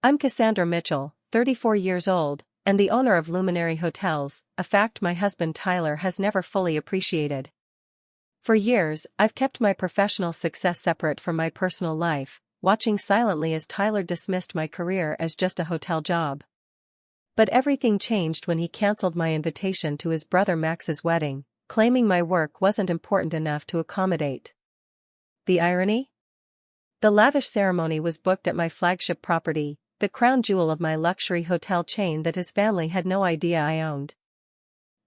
I'm Cassandra Mitchell, 34 years old, and the owner of Luminary Hotels, a fact my husband Tyler has never fully appreciated. For years, I've kept my professional success separate from my personal life, watching silently as Tyler dismissed my career as just a hotel job. But everything changed when he canceled my invitation to his brother Max's wedding, claiming my work wasn't important enough to accommodate. The irony? The lavish ceremony was booked at my flagship property, the crown jewel of my luxury hotel chain that his family had no idea I owned.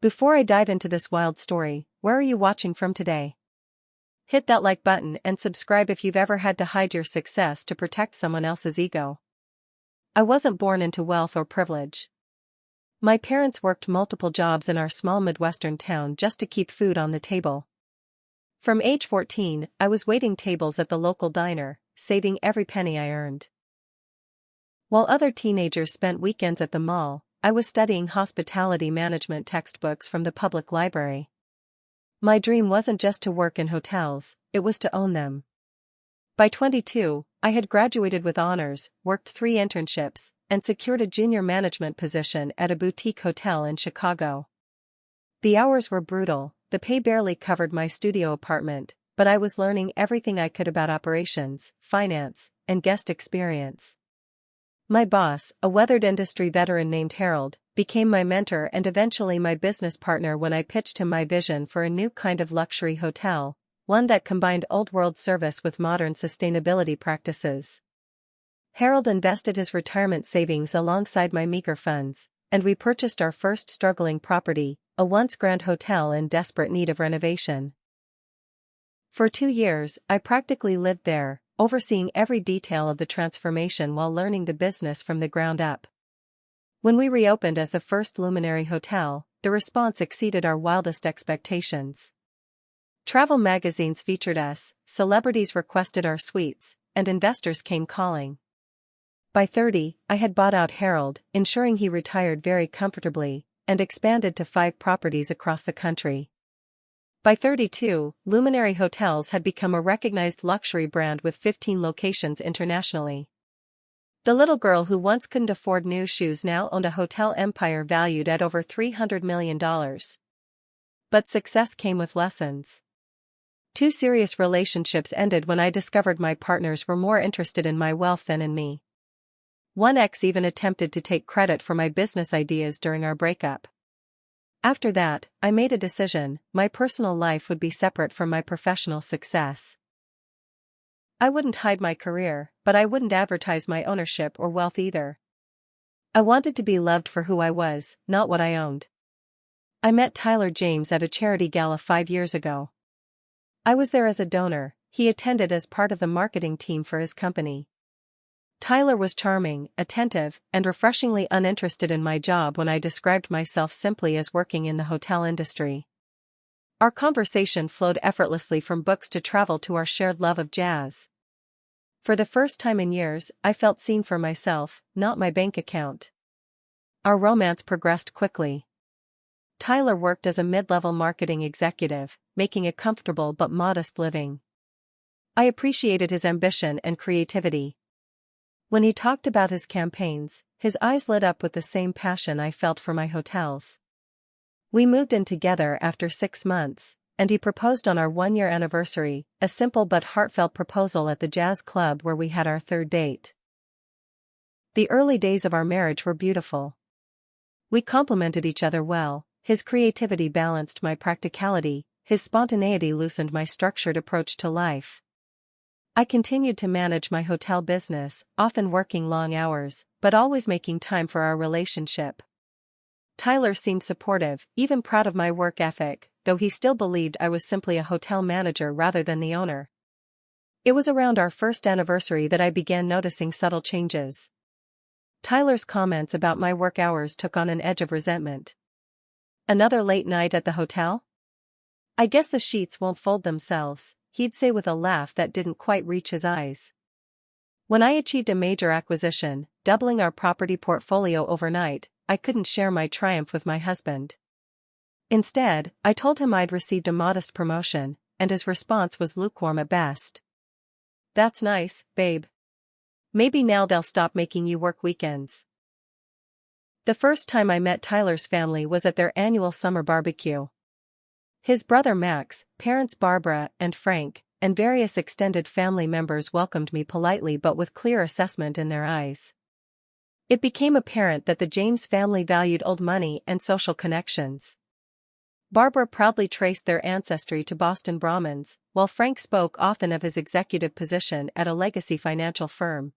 Before I dive into this wild story, where are you watching from today? Hit that like button and subscribe if you've ever had to hide your success to protect someone else's ego. I wasn't born into wealth or privilege. My parents worked multiple jobs in our small Midwestern town just to keep food on the table. From age 14, I was waiting tables at the local diner, saving every penny I earned. While other teenagers spent weekends at the mall, I was studying hospitality management textbooks from the public library. My dream wasn't just to work in hotels, it was to own them. By 22, I had graduated with honors, worked 3 internships, and secured a junior management position at a boutique hotel in Chicago. The hours were brutal, the pay barely covered my studio apartment, but I was learning everything I could about operations, finance, and guest experience. My boss, a weathered industry veteran named Harold, became my mentor and eventually my business partner when I pitched him my vision for a new kind of luxury hotel, one that combined old-world service with modern sustainability practices. Harold invested his retirement savings alongside my meager funds, and we purchased our first struggling property, a once grand hotel in desperate need of renovation. For 2 years, I practically lived there, overseeing every detail of the transformation while learning the business from the ground up. When we reopened as the first Luminary Hotel, the response exceeded our wildest expectations. Travel magazines featured us, celebrities requested our suites, and investors came calling. By 30, I had bought out Harold, ensuring he retired very comfortably, and expanded to 5 properties across the country. By 32, Luminary Hotels had become a recognized luxury brand with 15 locations internationally. The little girl who once couldn't afford new shoes now owned a hotel empire valued at over $300 million. But success came with lessons. 2 serious relationships ended when I discovered my partners were more interested in my wealth than in me. One ex even attempted to take credit for my business ideas during our breakup. After that, I made a decision: my personal life would be separate from my professional success. I wouldn't hide my career, but I wouldn't advertise my ownership or wealth either. I wanted to be loved for who I was, not what I owned. I met Tyler James at a charity gala 5 years ago. I was there as a donor, he attended as part of the marketing team for his company. Tyler was charming, attentive, and refreshingly uninterested in my job when I described myself simply as working in the hotel industry. Our conversation flowed effortlessly from books to travel to our shared love of jazz. For the first time in years, I felt seen for myself, not my bank account. Our romance progressed quickly. Tyler worked as a mid-level marketing executive, making a comfortable but modest living. I appreciated his ambition and creativity. When he talked about his campaigns, his eyes lit up with the same passion I felt for my hotels. We moved in together after 6 months, and he proposed on our 1-year anniversary, a simple but heartfelt proposal at the jazz club where we had our 3rd date. The early days of our marriage were beautiful. We complemented each other well, his creativity balanced my practicality, his spontaneity loosened my structured approach to life. I continued to manage my hotel business, often working long hours, but always making time for our relationship. Tyler seemed supportive, even proud of my work ethic, though he still believed I was simply a hotel manager rather than the owner. It was around our 1st anniversary that I began noticing subtle changes. Tyler's comments about my work hours took on an edge of resentment. "Another late night at the hotel? I guess the sheets won't fold themselves," he'd say with a laugh that didn't quite reach his eyes. When I achieved a major acquisition, doubling our property portfolio overnight, I couldn't share my triumph with my husband. Instead, I told him I'd received a modest promotion, and his response was lukewarm at best. "That's nice, babe. Maybe now they'll stop making you work weekends. The first time I met Tyler's family was at their annual summer barbecue. His brother Max, parents Barbara and Frank, and various extended family members welcomed me politely but with clear assessment in their eyes. It became apparent that the James family valued old money and social connections. Barbara proudly traced their ancestry to Boston Brahmins, while Frank spoke often of his executive position at a legacy financial firm.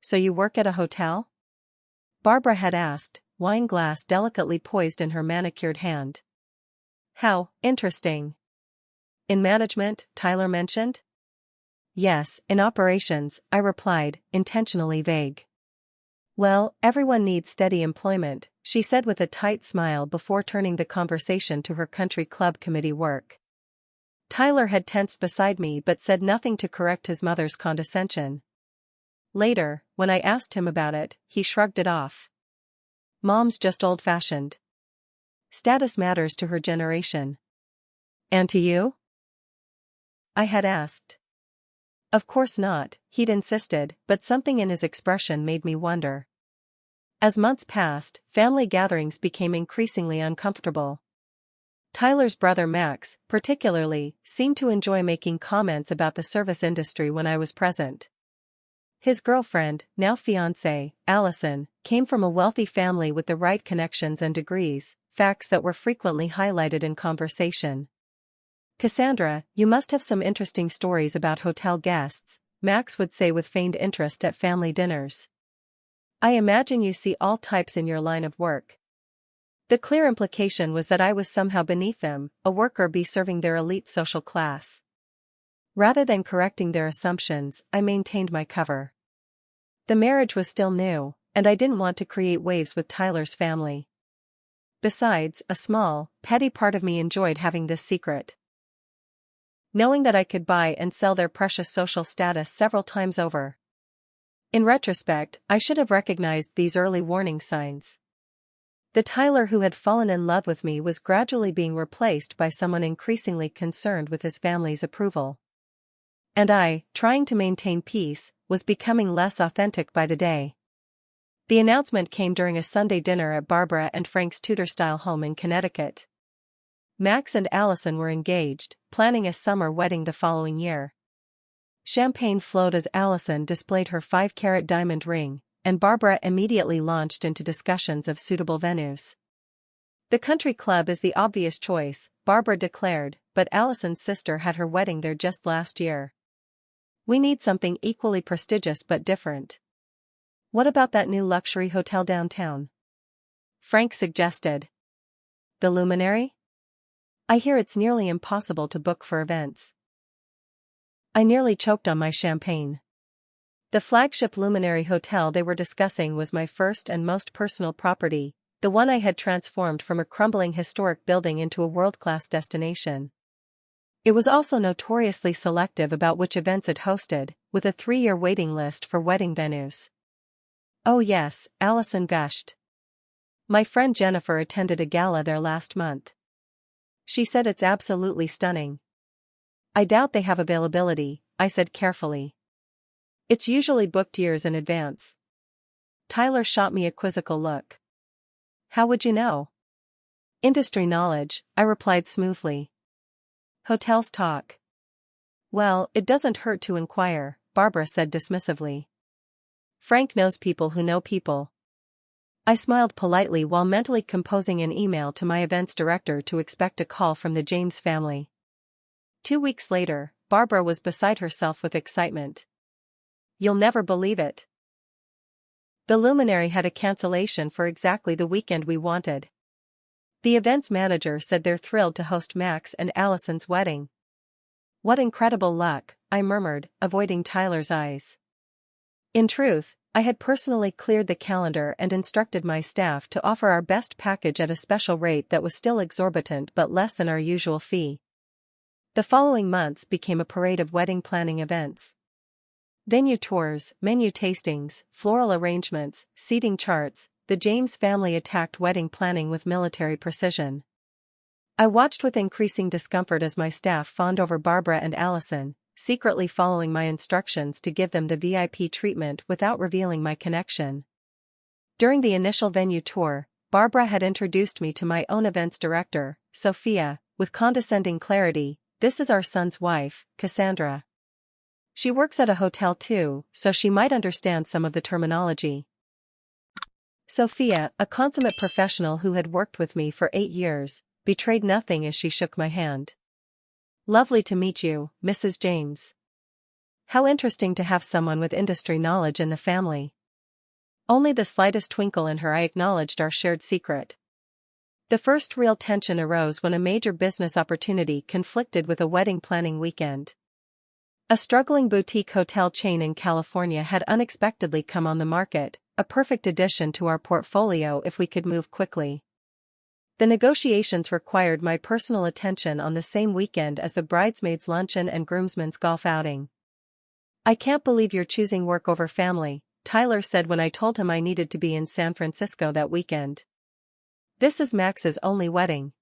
"So you work at a hotel?" Barbara had asked, wine glass delicately poised in her manicured hand. "How interesting." "In management," Tyler mentioned. "Yes, in operations," I replied, intentionally vague. "Well, everyone needs steady employment," she said with a tight smile before turning the conversation to her country club committee work. Tyler had tensed beside me but said nothing to correct his mother's condescension. Later, when I asked him about it, he shrugged it off. "Mom's just old-fashioned. Status matters to her generation." "And to you?" I had asked. "Of course not," he'd insisted, but something in his expression made me wonder. As months passed, family gatherings became increasingly uncomfortable. Tyler's brother Max, particularly, seemed to enjoy making comments about the service industry when I was present. His girlfriend, now fiancée, Allison, came from a wealthy family with the right connections and degrees, facts that were frequently highlighted in conversation. "Cassandra, you must have some interesting stories about hotel guests," Max would say with feigned interest at family dinners. "I imagine you see all types in your line of work." The clear implication was that I was somehow beneath them, a worker bee serving their elite social class. Rather than correcting their assumptions, I maintained my cover. The marriage was still new, and I didn't want to create waves with Tyler's family. Besides, a small, petty part of me enjoyed having this secret. Knowing that I could buy and sell their precious social status several times over. In retrospect, I should have recognized these early warning signs. The Tyler who had fallen in love with me was gradually being replaced by someone increasingly concerned with his family's approval. And I, trying to maintain peace, was becoming less authentic by the day. The announcement came during a Sunday dinner at Barbara and Frank's Tudor-style home in Connecticut. Max and Allison were engaged, planning a summer wedding the following year. Champagne flowed as Allison displayed her 5-carat diamond ring, and Barbara immediately launched into discussions of suitable venues. "The country club is the obvious choice," Barbara declared, but Allison's sister had her wedding there just last year. "We need something equally prestigious but different." "What about that new luxury hotel downtown?" Frank suggested. "The Luminary? I hear it's nearly impossible to book for events." I nearly choked on my champagne. The flagship Luminary hotel they were discussing was my first and most personal property, the one I had transformed from a crumbling historic building into a world-class destination. It was also notoriously selective about which events it hosted, with a 3-year waiting list for wedding venues. "Oh yes," Allison gushed. "My friend Jennifer attended a gala there last month. She said it's absolutely stunning." "I doubt they have availability," I said carefully. "It's usually booked years in advance." Tyler shot me a quizzical look. "How would you know?" "Industry knowledge," I replied smoothly. "Hotels talk." "Well, it doesn't hurt to inquire," Barbara said dismissively. "Frank knows people who know people." I smiled politely while mentally composing an email to my events director to expect a call from the James family. 2 weeks later, Barbara was beside herself with excitement. "You'll never believe it. The Luminary had a cancellation for exactly the weekend we wanted. The events manager said they're thrilled to host Max and Allison's wedding." "What incredible luck," I murmured, avoiding Tyler's eyes. In truth, I had personally cleared the calendar and instructed my staff to offer our best package at a special rate that was still exorbitant but less than our usual fee. The following months became a parade of wedding planning events. Venue tours, menu tastings, floral arrangements, seating charts, the James family attacked wedding planning with military precision. I watched with increasing discomfort as my staff fawned over Barbara and Allison, secretly following my instructions to give them the VIP treatment without revealing my connection. During the initial venue tour, Barbara had introduced me to my own events director, Sophia, with condescending clarity. "This is our son's wife, Cassandra. She works at a hotel too, so she might understand some of the terminology." Sophia, a consummate professional who had worked with me for 8 years, betrayed nothing as she shook my hand. "Lovely to meet you, Mrs. James. How interesting to have someone with industry knowledge in the family." Only the slightest twinkle in her eye acknowledged our shared secret. The first real tension arose when a major business opportunity conflicted with a wedding planning weekend. A struggling boutique hotel chain in California had unexpectedly come on the market, a perfect addition to our portfolio if we could move quickly. The negotiations required my personal attention on the same weekend as the bridesmaids' luncheon and groomsmen's golf outing. "I can't believe you're choosing work over family," Tyler said when I told him I needed to be in San Francisco that weekend. "This is Max's only wedding."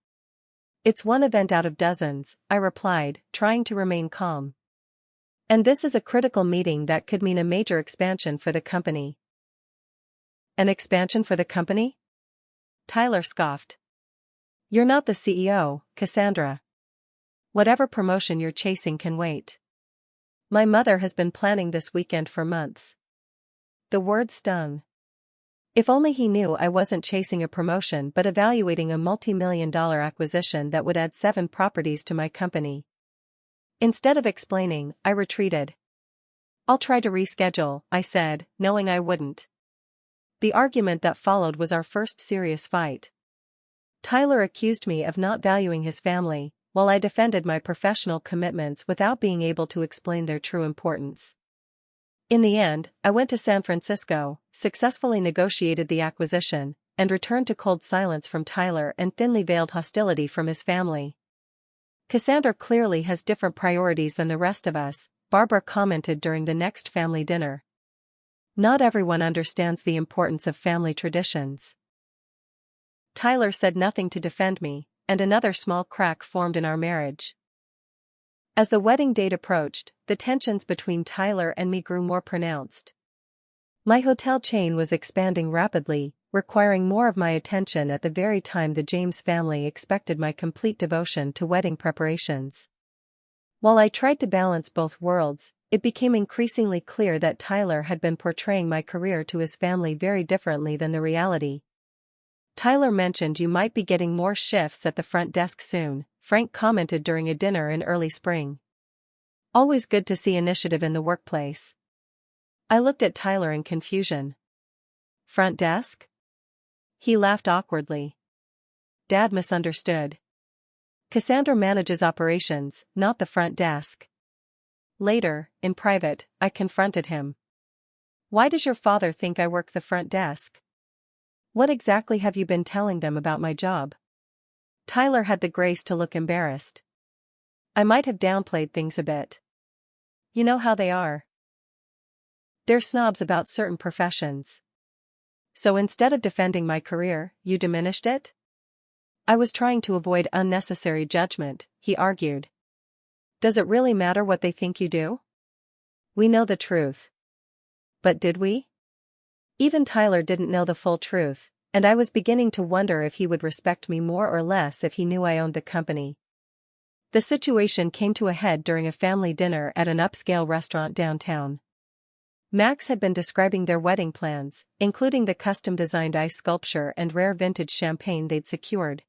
"It's one event out of dozens," I replied, trying to remain calm. "And this is a critical meeting that could mean a major expansion for the company." "An expansion for the company?" Tyler scoffed. "You're not the CEO, Cassandra. Whatever promotion you're chasing can wait. My mother has been planning this weekend for months." The word stung. If only he knew I wasn't chasing a promotion but evaluating a multi-million-dollar acquisition that would add 7 properties to my company. Instead of explaining, I retreated. "I'll try to reschedule," I said, knowing I wouldn't. The argument that followed was our first serious fight. Tyler accused me of not valuing his family, while I defended my professional commitments without being able to explain their true importance. In the end, I went to San Francisco, successfully negotiated the acquisition, and returned to cold silence from Tyler and thinly veiled hostility from his family. "Cassandra clearly has different priorities than the rest of us," Barbara commented during the next family dinner. "Not everyone understands the importance of family traditions." Tyler said nothing to defend me, and another small crack formed in our marriage. As the wedding date approached, the tensions between Tyler and me grew more pronounced. My hotel chain was expanding rapidly, requiring more of my attention at the very time the James family expected my complete devotion to wedding preparations. While I tried to balance both worlds, it became increasingly clear that Tyler had been portraying my career to his family very differently than the reality. "Tyler mentioned you might be getting more shifts at the front desk soon," Frank commented during a dinner in early spring. "Always good to see initiative in the workplace." I looked at Tyler in confusion. "Front desk?" He laughed awkwardly. "Dad misunderstood. Cassandra manages operations, not the front desk." Later, in private, I confronted him. "Why does your father think I work the front desk? What exactly have you been telling them about my job?" Tyler had the grace to look embarrassed. "I might have downplayed things a bit. You know how they are. They're snobs about certain professions. So instead of defending my career, you diminished it?" "I was trying to avoid unnecessary judgment," he argued. "Does it really matter what they think you do? We know the truth." But did we? Even Tyler didn't know the full truth, and I was beginning to wonder if he would respect me more or less if he knew I owned the company. The situation came to a head during a family dinner at an upscale restaurant downtown. Max had been describing their wedding plans, including the custom-designed ice sculpture and rare vintage champagne they'd secured.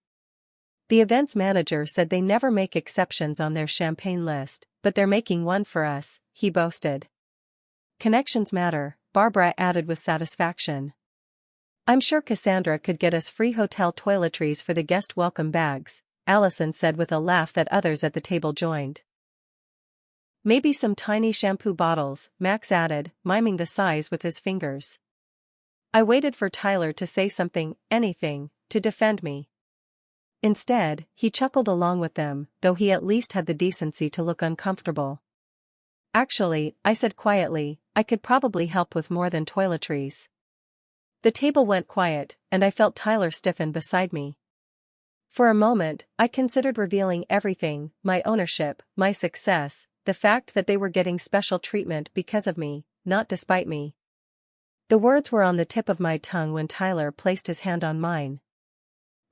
The events manager said they never make exceptions on their champagne list, but they're making one for us, he boasted. "Connections matter," Barbara added with satisfaction. "I'm sure Cassandra could get us free hotel toiletries for the guest welcome bags," Allison said with a laugh that others at the table joined. "Maybe some tiny shampoo bottles," Max added, miming the size with his fingers. I waited for Tyler to say something, anything, to defend me. Instead, he chuckled along with them, though he at least had the decency to look uncomfortable. "Actually," I said quietly, "I could probably help with more than toiletries." The table went quiet, and I felt Tyler stiffen beside me. For a moment, I considered revealing everything, my ownership, my success, the fact that they were getting special treatment because of me, not despite me. The words were on the tip of my tongue when Tyler placed his hand on mine.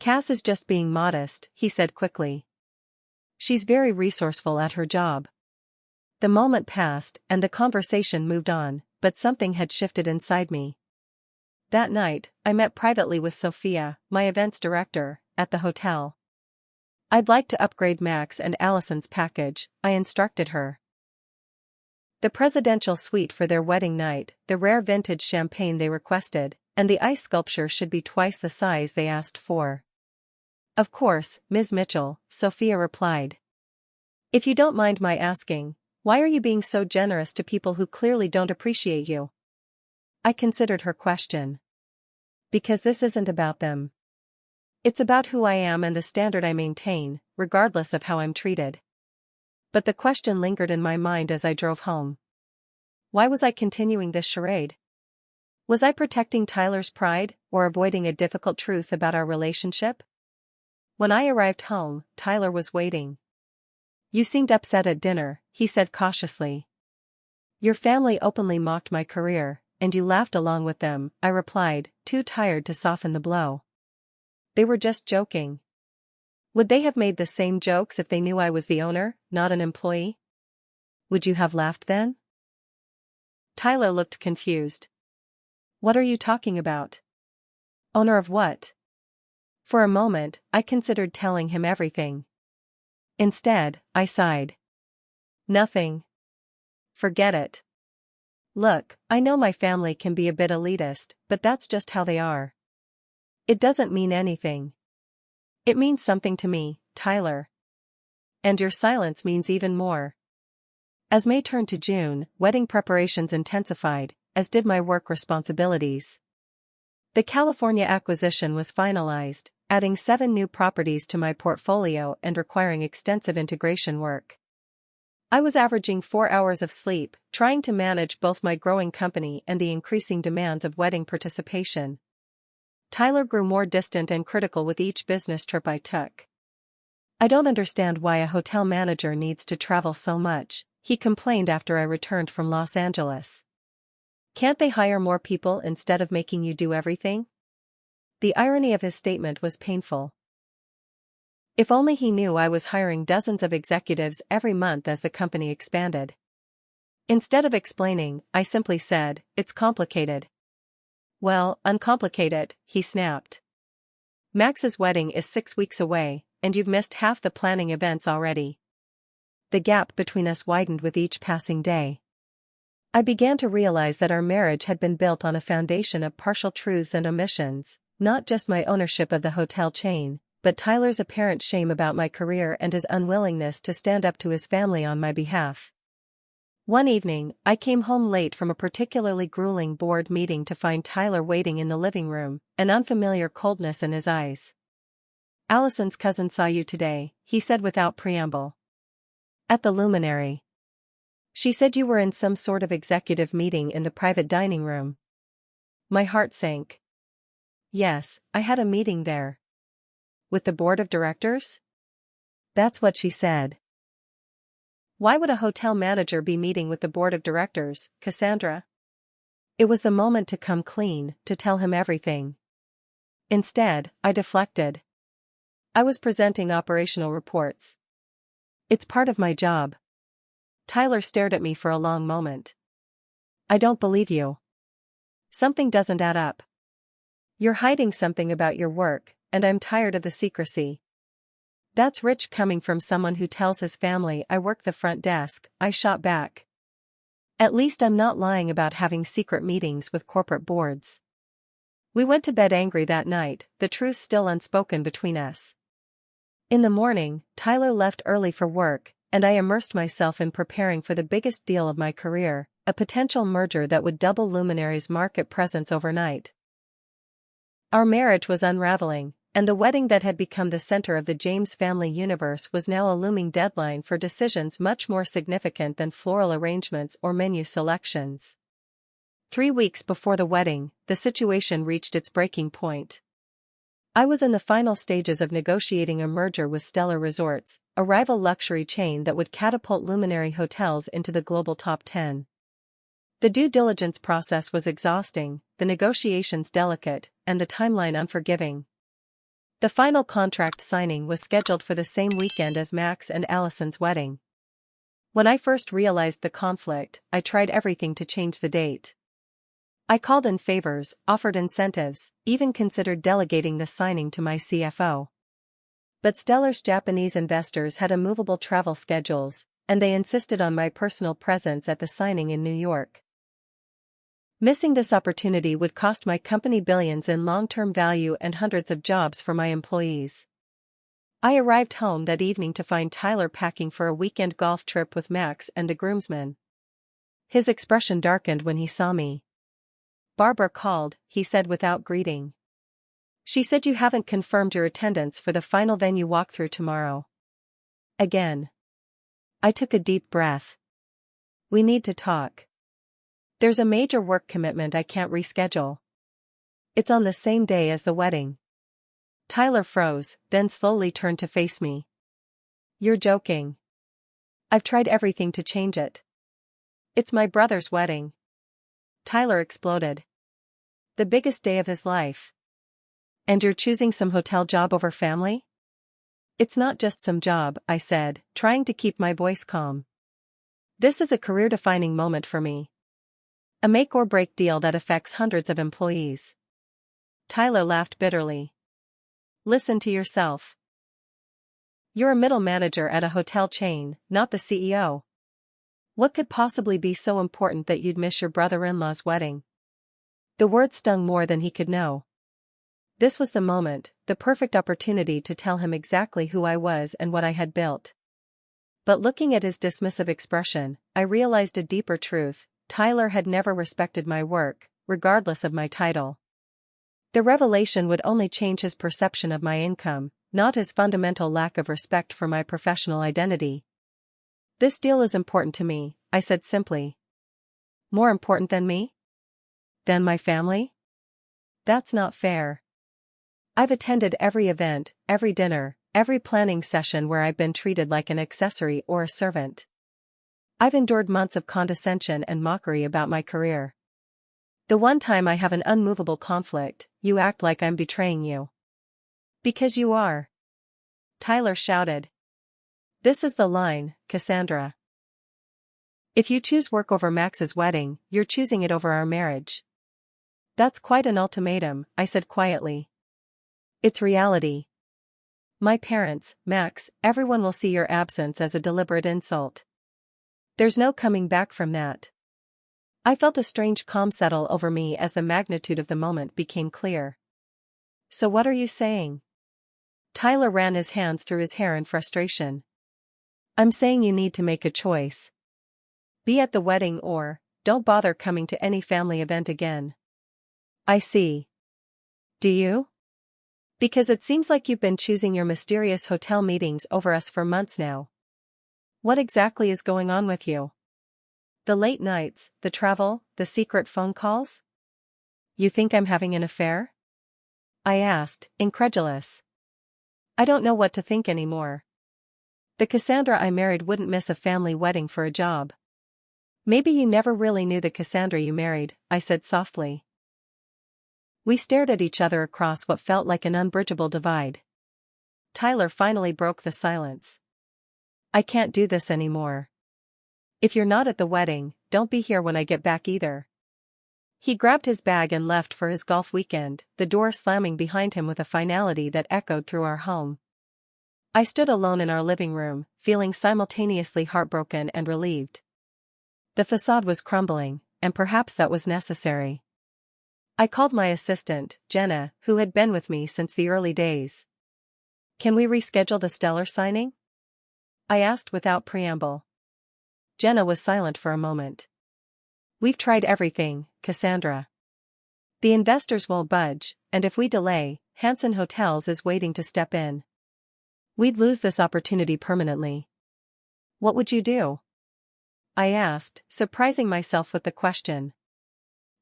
Cass is just being modest, he said quickly. She's very resourceful at her job. The moment passed and the conversation moved on, but something had shifted inside me. That night, I met privately with Sophia, my events director, at the hotel. I'd like to upgrade Max and Allison's package, I instructed her. The presidential suite for their wedding night, the rare vintage champagne they requested, and the ice sculpture should be twice the size they asked for. Of course, Ms. Mitchell, Sophia replied. If you don't mind my asking, why are you being so generous to people who clearly don't appreciate you? I considered her question. Because this isn't about them. It's about who I am and the standard I maintain, regardless of how I'm treated. But the question lingered in my mind as I drove home. Why was I continuing this charade? Was I protecting Tyler's pride, or avoiding a difficult truth about our relationship? When I arrived home, Tyler was waiting. You seemed upset at dinner, he said cautiously. Your family openly mocked my career, and you laughed along with them, I replied, too tired to soften the blow. They were just joking. Would they have made the same jokes if they knew I was the owner, not an employee? Would you have laughed then? Tyler looked confused. What are you talking about? Owner of what? For a moment, I considered telling him everything. Instead, I sighed. Nothing. Forget it. Look, I know my family can be a bit elitist, but that's just how they are. It doesn't mean anything. It means something to me, Tyler. And your silence means even more. As May turned to June, wedding preparations intensified, as did my work responsibilities. The California acquisition was finalized, adding 7 new properties to my portfolio and requiring extensive integration work. I was averaging 4 hours of sleep, trying to manage both my growing company and the increasing demands of wedding participation. Tyler grew more distant and critical with each business trip I took. I don't understand why a hotel manager needs to travel so much, he complained after I returned from Los Angeles. Can't they hire more people instead of making you do everything? The irony of his statement was painful. If only he knew I was hiring dozens of executives every month as the company expanded. Instead of explaining, I simply said, it's complicated. Well, uncomplicate it, he snapped. Max's wedding is 6 weeks away, and you've missed half the planning events already. The gap between us widened with each passing day. I began to realize that our marriage had been built on a foundation of partial truths and omissions, not just my ownership of the hotel chain, but Tyler's apparent shame about my career and his unwillingness to stand up to his family on my behalf. One evening, I came home late from a particularly grueling board meeting to find Tyler waiting in the living room, an unfamiliar coldness in his eyes. Allison's cousin saw you today, he said without preamble. At the Luminary. She said you were in some sort of executive meeting in the private dining room. My heart sank. Yes, I had a meeting there. With the board of directors? That's what she said. Why would a hotel manager be meeting with the board of directors, Cassandra? It was the moment to come clean, to tell him everything. Instead, I deflected. I was presenting operational reports. It's part of my job. Tyler stared at me for a long moment. I don't believe you. Something doesn't add up. You're hiding something about your work, and I'm tired of the secrecy. That's rich coming from someone who tells his family I work the front desk, I shot back. At least I'm not lying about having secret meetings with corporate boards. We went to bed angry that night, the truth still unspoken between us. In the morning, Tyler left early for work, and I immersed myself in preparing for the biggest deal of my career, a potential merger that would double Luminary's market presence overnight. Our marriage was unraveling, and the wedding that had become the center of the James family universe was now a looming deadline for decisions much more significant than floral arrangements or menu selections. 3 weeks before the wedding, the situation reached its breaking point. I was in the final stages of negotiating a merger with Stellar Resorts, a rival luxury chain that would catapult Luminary Hotels into the global top 10. The due diligence process was exhausting, the negotiations delicate, and the timeline unforgiving. The final contract signing was scheduled for the same weekend as Max and Allison's wedding. When I first realized the conflict, I tried everything to change the date. I called in favors, offered incentives, even considered delegating the signing to my CFO. But Stellar's Japanese investors had immovable travel schedules, and they insisted on my personal presence at the signing in New York. Missing this opportunity would cost my company billions in long-term value and hundreds of jobs for my employees. I arrived home that evening to find Tyler packing for a weekend golf trip with Max and the groomsmen. His expression darkened when he saw me. "Barbara called," he said without greeting. "She said you haven't confirmed your attendance for the final venue walkthrough tomorrow." Again. I took a deep breath. "We need to talk. There's a major work commitment I can't reschedule. It's on the same day as the wedding." Tyler froze, then slowly turned to face me. "You're joking. I've tried everything to change it. It's my brother's wedding." Tyler exploded. The biggest day of his life. "And you're choosing some hotel job over family?" "It's not just some job," I said, trying to keep my voice calm. "This is a career-defining moment for me. A make-or-break deal that affects hundreds of employees." Tyler laughed bitterly. "Listen to yourself. You're a middle manager at a hotel chain, not the CEO. What could possibly be so important that you'd miss your brother-in-law's wedding?" The words stung more than he could know. This was the moment, the perfect opportunity to tell him exactly who I was and what I had built. But looking at his dismissive expression, I realized a deeper truth: Tyler had never respected my work, regardless of my title. The revelation would only change his perception of my income, not his fundamental lack of respect for my professional identity. "This deal is important to me," I said simply. "More important than me? Than my family? That's not fair. I've attended every event, every dinner, every planning session where I've been treated like an accessory or a servant. I've endured months of condescension and mockery about my career. The one time I have an unmovable conflict, you act like I'm betraying you." "Because you are," Tyler shouted. "This is the line, Cassandra. If you choose work over Max's wedding, you're choosing it over our marriage." "That's quite an ultimatum," I said quietly. "It's reality. My parents, Max, everyone will see your absence as a deliberate insult. There's no coming back from that." I felt a strange calm settle over me as the magnitude of the moment became clear. "So what are you saying?" Tyler ran his hands through his hair in frustration. "I'm saying you need to make a choice. Be at the wedding or don't bother coming to any family event again." "I see. Do you? Because it seems like you've been choosing your mysterious hotel meetings over us for months now. What exactly is going on with you? The late nights, the travel, the secret phone calls? You think I'm having an affair?" I asked, incredulous. I don't know what to think anymore. The Cassandra I married wouldn't miss a family wedding for a job. "Maybe you never really knew the Cassandra you married," I said softly. We stared at each other across what felt like an unbridgeable divide. Tyler finally broke the silence. "I can't do this anymore. If you're not at the wedding, don't be here when I get back either." He grabbed his bag and left for his golf weekend, the door slamming behind him with a finality that echoed through our home. I stood alone in our living room, feeling simultaneously heartbroken and relieved. The facade was crumbling, and perhaps that was necessary. I called my assistant, Jenna, who had been with me since the early days. "Can we reschedule the Stellar signing?" I asked without preamble. Jenna was silent for a moment. "We've tried everything, Cassandra. The investors won't budge, and if we delay, Hanson Hotels is waiting to step in. We'd lose this opportunity permanently." "What would you do?" I asked, surprising myself with the question.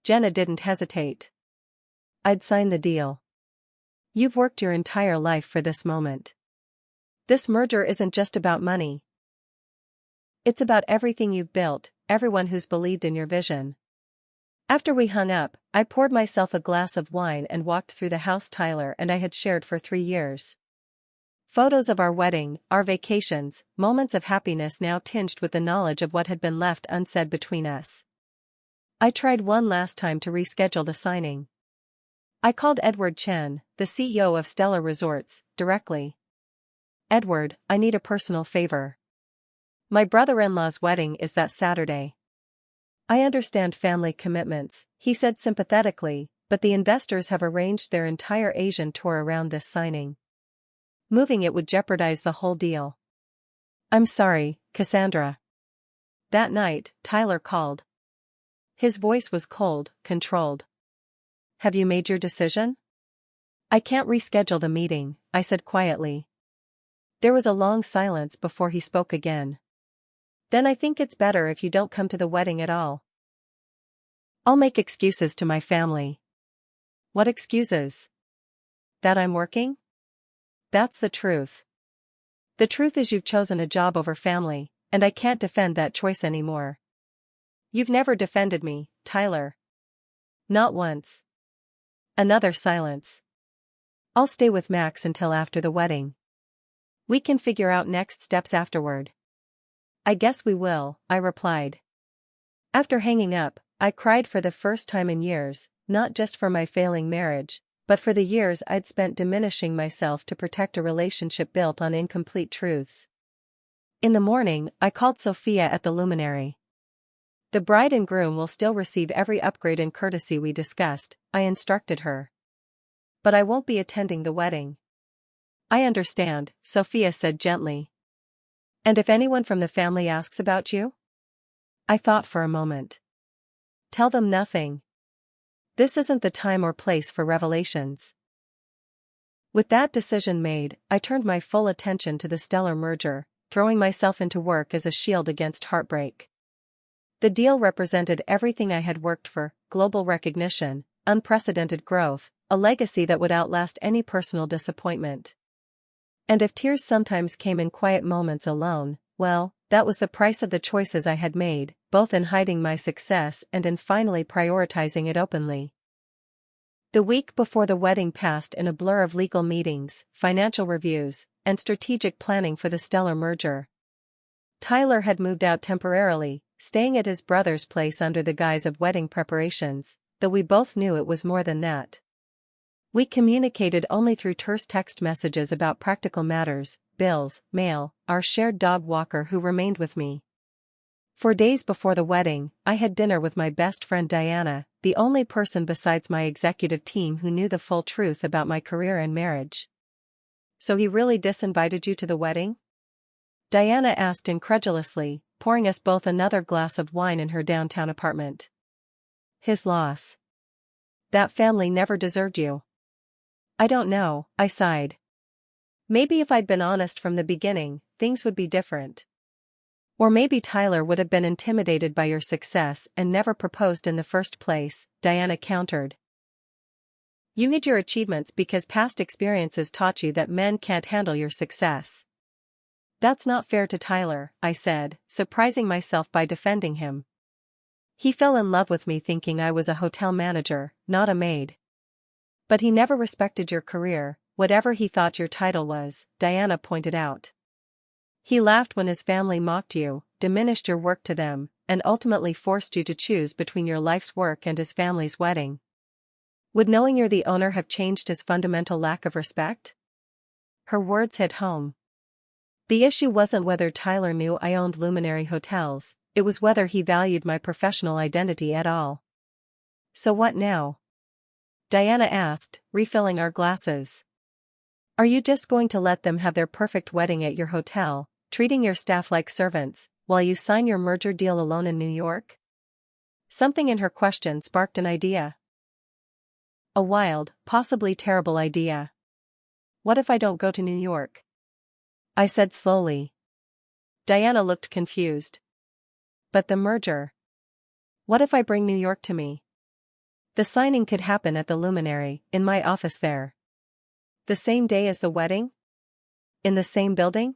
Jenna didn't hesitate. "I'd sign the deal." You've worked your entire life for this moment. This merger isn't just about money. It's about everything you've built, everyone who's believed in your vision. After we hung up, I poured myself a glass of wine and walked through the house Tyler and I had shared for 3 years. Photos of our wedding, our vacations, moments of happiness now tinged with the knowledge of what had been left unsaid between us. I tried one last time to reschedule the signing. I called Edward Chen, the CEO of Stellar Resorts, directly. Edward, I need a personal favor. My brother-in-law's wedding is that Saturday. I understand family commitments, he said sympathetically, but the investors have arranged their entire Asian tour around this signing. Moving it would jeopardize the whole deal. I'm sorry, Cassandra. That night, Tyler called. His voice was cold, controlled. Have you made your decision? I can't reschedule the meeting, I said quietly. There was a long silence before he spoke again. Then I think it's better if you don't come to the wedding at all. I'll make excuses to my family. What excuses? That I'm working? That's the truth. The truth is you've chosen a job over family, and I can't defend that choice anymore. You've never defended me, Tyler. Not once. Another silence. I'll stay with Max until after the wedding. We can figure out next steps afterward. I guess we will, I replied. After hanging up, I cried for the first time in years, not just for my failing marriage, but for the years I'd spent diminishing myself to protect a relationship built on incomplete truths. In the morning, I called Sophia at the luminary. The bride and groom will still receive every upgrade and courtesy we discussed, I instructed her. But I won't be attending the wedding. I understand, Sophia said gently. And if anyone from the family asks about you? I thought for a moment. Tell them nothing. This isn't the time or place for revelations. With that decision made, I turned my full attention to the Stellar merger, throwing myself into work as a shield against heartbreak. The deal represented everything I had worked for: global recognition, unprecedented growth, a legacy that would outlast any personal disappointment. And if tears sometimes came in quiet moments alone, well, that was the price of the choices I had made, both in hiding my success and in finally prioritizing it openly. The week before the wedding passed in a blur of legal meetings, financial reviews, and strategic planning for the Stellar merger. Tyler had moved out temporarily, staying at his brother's place under the guise of wedding preparations, though we both knew it was more than that. We communicated only through terse text messages about practical matters: bills, mail, our shared dog Walker who remained with me. 4 days before the wedding, I had dinner with my best friend Diana, the only person besides my executive team who knew the full truth about my career and marriage. So he really disinvited you to the wedding? Diana asked incredulously, pouring us both another glass of wine in her downtown apartment. His loss. That family never deserved you. I don't know, I sighed. Maybe if I'd been honest from the beginning, things would be different. Or maybe Tyler would have been intimidated by your success and never proposed in the first place, Diana countered. You hid your achievements because past experiences taught you that men can't handle your success. That's not fair to Tyler, I said, surprising myself by defending him. He fell in love with me thinking I was a hotel manager, not a maid. But he never respected your career, whatever he thought your title was, Diana pointed out. He laughed when his family mocked you, diminished your work to them, and ultimately forced you to choose between your life's work and his family's wedding. Would knowing you're the owner have changed his fundamental lack of respect? Her words hit home. The issue wasn't whether Tyler knew I owned Luminary Hotels, it was whether he valued my professional identity at all. So what now? Diana asked, refilling our glasses. Are you just going to let them have their perfect wedding at your hotel, treating your staff like servants, while you sign your merger deal alone in New York? Something in her question sparked an idea. A wild, possibly terrible idea. What if I don't go to New York? I said slowly. Diana looked confused. But the merger? What if I bring New York to me? The signing could happen at the Luminary, in my office there. The same day as the wedding? In the same building?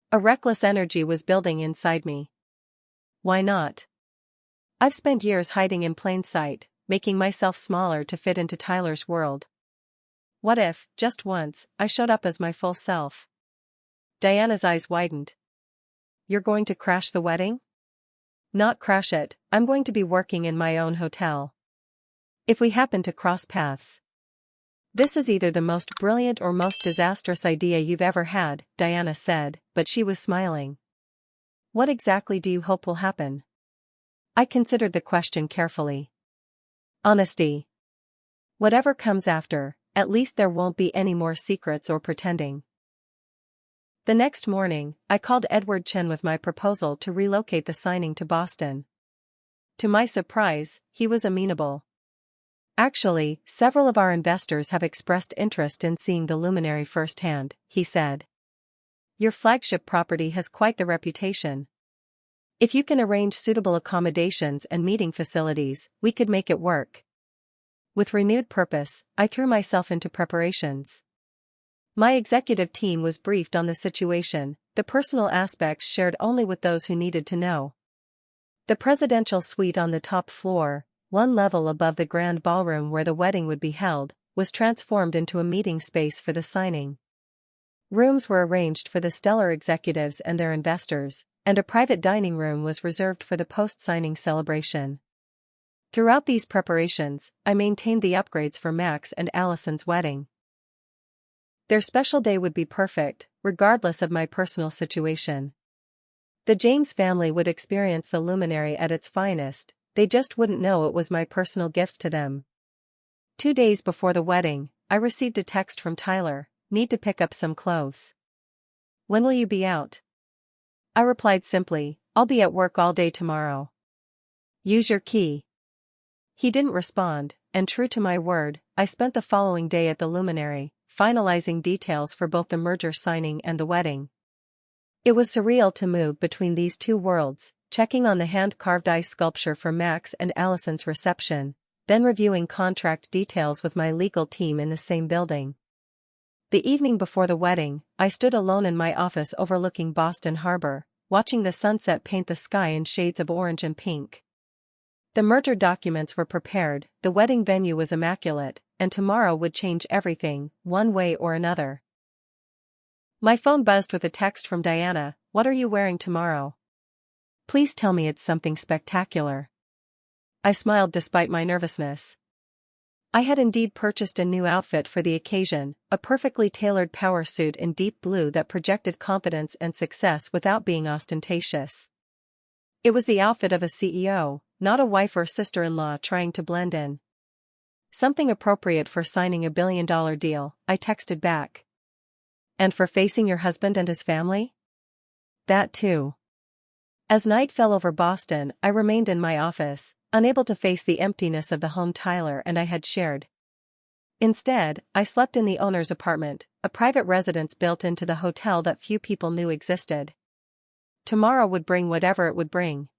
A reckless energy was building inside me. Why not? I've spent years hiding in plain sight, making myself smaller to fit into Tyler's world. What if, just once, I showed up as my full self? Diana's eyes widened. You're going to crash the wedding? Not crash it, I'm going to be working in my own hotel. If we happen to cross paths. This is either the most brilliant or most disastrous idea you've ever had, Diana said, but she was smiling. What exactly do you hope will happen? I considered the question carefully. Honesty. Whatever comes after, at least there won't be any more secrets or pretending. The next morning, I called Edward Chen with my proposal to relocate the signing to Boston. To my surprise, he was amenable. Actually, several of our investors have expressed interest in seeing the luminary firsthand, he said. Your flagship property has quite the reputation. If you can arrange suitable accommodations and meeting facilities, we could make it work. With renewed purpose, I threw myself into preparations. My executive team was briefed on the situation, the personal aspects shared only with those who needed to know. The presidential suite on the top floor, one level above the grand ballroom where the wedding would be held, was transformed into a meeting space for the signing. Rooms were arranged for the stellar executives and their investors, and a private dining room was reserved for the post-signing celebration. Throughout these preparations, I maintained the upgrades for Max and Allison's wedding. Their special day would be perfect, regardless of my personal situation. The James family would experience the luminary at its finest, they just wouldn't know it was my personal gift to them. 2 days before the wedding, I received a text from Tyler, need to pick up some clothes. When will you be out? I replied simply, I'll be at work all day tomorrow. Use your key. He didn't respond, and true to my word, I spent the following day at the luminary, finalizing details for both the merger signing and the wedding. It was surreal to move between these two worlds, checking on the hand-carved ice sculpture for Max and Allison's reception, then reviewing contract details with my legal team in the same building. The evening before the wedding, I stood alone in my office overlooking Boston Harbor, watching the sunset paint the sky in shades of orange and pink. The merger documents were prepared, the wedding venue was immaculate, and tomorrow would change everything, one way or another. My phone buzzed with a text from Diana, what are you wearing tomorrow? Please tell me it's something spectacular. I smiled despite my nervousness. I had indeed purchased a new outfit for the occasion, a perfectly tailored power suit in deep blue that projected confidence and success without being ostentatious. It was the outfit of a CEO, not a wife or sister-in-law trying to blend in. Something appropriate for signing a billion-dollar deal, I texted back. And for facing your husband and his family? That too. As night fell over Boston, I remained in my office, unable to face the emptiness of the home Tyler and I had shared. Instead, I slept in the owner's apartment, a private residence built into the hotel that few people knew existed. Tomorrow would bring whatever it would bring.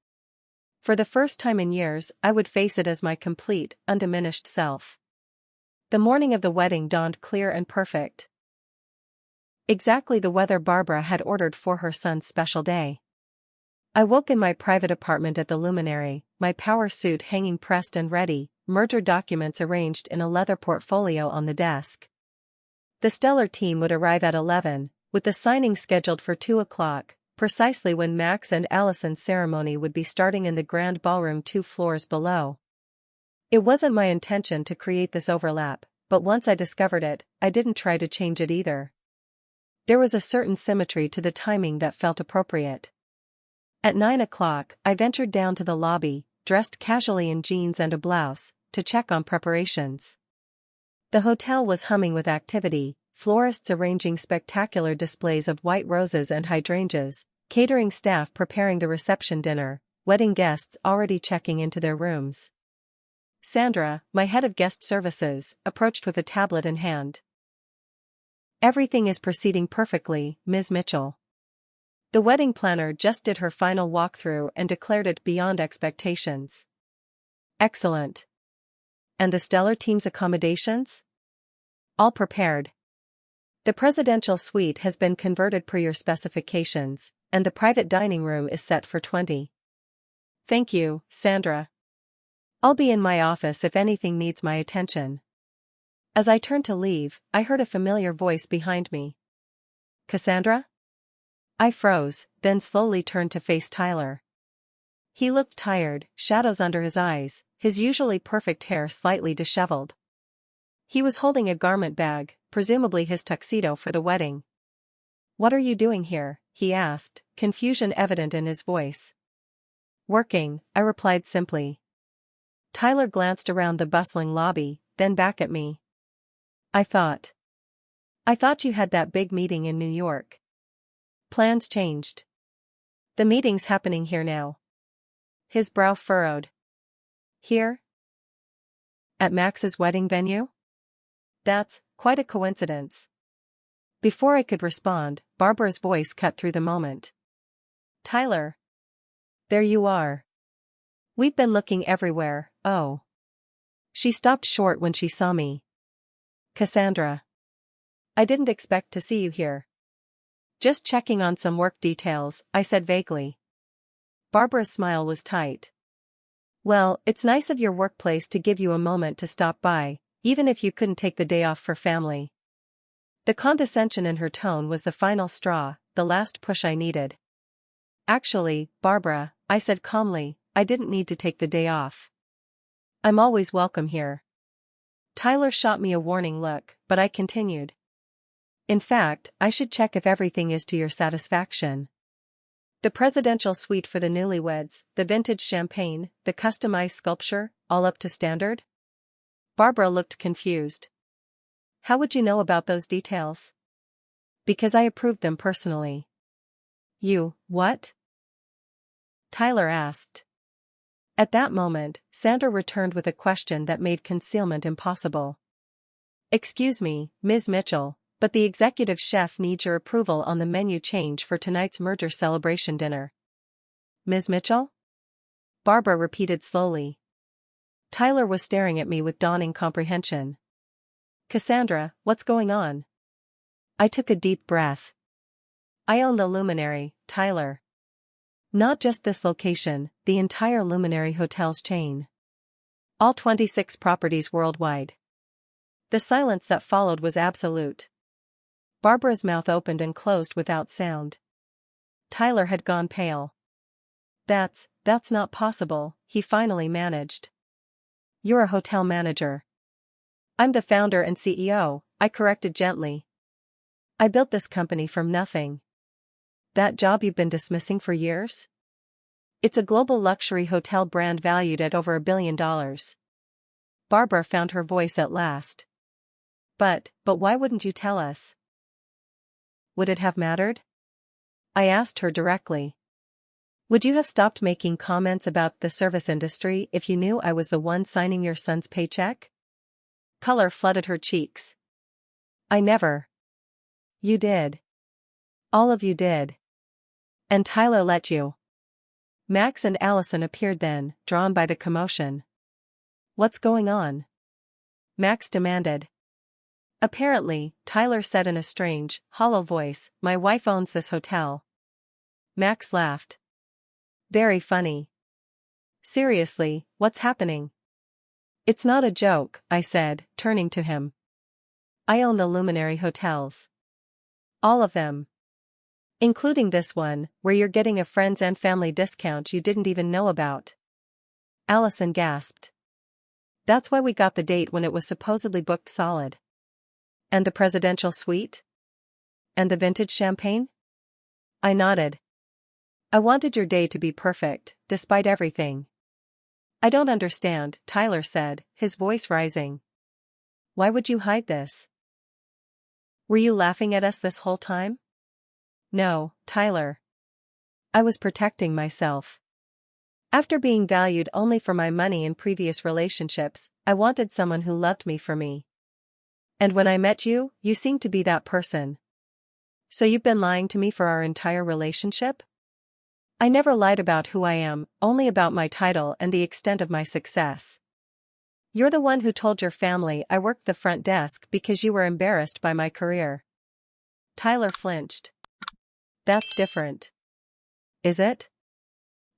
For the first time in years, I would face it as my complete, undiminished self. The morning of the wedding dawned clear and perfect. Exactly the weather Barbara had ordered for her son's special day. I woke in my private apartment at the luminary, my power suit hanging pressed and ready, merger documents arranged in a leather portfolio on the desk. The stellar team would arrive at 11, with the signing scheduled for 2 o'clock, precisely when Max and Allison's ceremony would be starting in the grand ballroom 2 floors below. It wasn't my intention to create this overlap, but once I discovered it, I didn't try to change it either. There was a certain symmetry to the timing that felt appropriate. At 9 o'clock, I ventured down to the lobby, dressed casually in jeans and a blouse, to check on preparations. The hotel was humming with activity, florists arranging spectacular displays of white roses and hydrangeas, catering staff preparing the reception dinner, wedding guests already checking into their rooms. Sandra, my head of guest services, approached with a tablet in hand. Everything is proceeding perfectly, Ms. Mitchell. The wedding planner just did her final walkthrough and declared it beyond expectations. Excellent. And the stellar team's accommodations? All prepared. The presidential suite has been converted per your specifications, and the private dining room is set for 20. Thank you, Sandra. I'll be in my office if anything needs my attention. As I turned to leave, I heard a familiar voice behind me. Cassandra? I froze, then slowly turned to face Tyler. He looked tired, shadows under his eyes, his usually perfect hair slightly disheveled. He was holding a garment bag, presumably his tuxedo for the wedding. What are you doing here? He asked, confusion evident in his voice. Working, I replied simply. Tyler glanced around the bustling lobby, then back at me. I thought you had that big meeting in New York. Plans changed. The meeting's happening here now. His brow furrowed. Here? At Max's wedding venue? That's quite a coincidence. Before I could respond, Barbara's voice cut through the moment. Tyler. There you are. We've been looking everywhere, oh. She stopped short when she saw me. Cassandra. I didn't expect to see you here. Just checking on some work details, I said vaguely. Barbara's smile was tight. Well, it's nice of your workplace to give you a moment to stop by, even if you couldn't take the day off for family. The condescension in her tone was the final straw, the last push I needed. Actually, Barbara, I said calmly, I didn't need to take the day off. I'm always welcome here. Tyler shot me a warning look, but I continued. In fact, I should check if everything is to your satisfaction. The presidential suite for the newlyweds, the vintage champagne, the customized sculpture, all up to standard? Barbara looked confused. How would you know about those details? Because I approved them personally. You, what? Tyler asked. At that moment, Sandra returned with a question that made concealment impossible. Excuse me, Ms. Mitchell, but the executive chef needs your approval on the menu change for tonight's merger celebration dinner. Ms. Mitchell? Barbara repeated slowly. Tyler was staring at me with dawning comprehension. Cassandra, what's going on? I took a deep breath. I own the Luminary, Tyler. Not just this location, the entire Luminary Hotels chain. All 26 properties worldwide. The silence that followed was absolute. Barbara's mouth opened and closed without sound. Tyler had gone pale. That's not possible, he finally managed. You're a hotel manager. I'm the founder and CEO, I corrected gently. I built this company from nothing. That job you've been dismissing for years? It's a global luxury hotel brand valued at over $1 billion. Barbara found her voice at last. But why wouldn't you tell us? Would it have mattered? I asked her directly. Would you have stopped making comments about the service industry if you knew I was the one signing your son's paycheck? Color flooded her cheeks. I never. You did. All of you did. And Tyler let you. Max and Allison appeared then, drawn by the commotion. What's going on? Max demanded. Apparently, Tyler said in a strange, hollow voice, my wife owns this hotel. Max laughed. Very funny. Seriously, what's happening? It's not a joke, I said, turning to him. I own the Luminary Hotels. All of them. Including this one, where you're getting a friends and family discount you didn't even know about. Allison gasped. That's why we got the date when it was supposedly booked solid. And the presidential suite? And the vintage champagne? I nodded. I wanted your day to be perfect, despite everything. I don't understand, Tyler said, his voice rising. Why would you hide this? Were you laughing at us this whole time? No, Tyler. I was protecting myself. After being valued only for my money in previous relationships, I wanted someone who loved me for me. And when I met you, you seemed to be that person. So you've been lying to me for our entire relationship? I never lied about who I am, only about my title and the extent of my success. You're the one who told your family I worked the front desk because you were embarrassed by my career. Tyler flinched. That's different. Is it?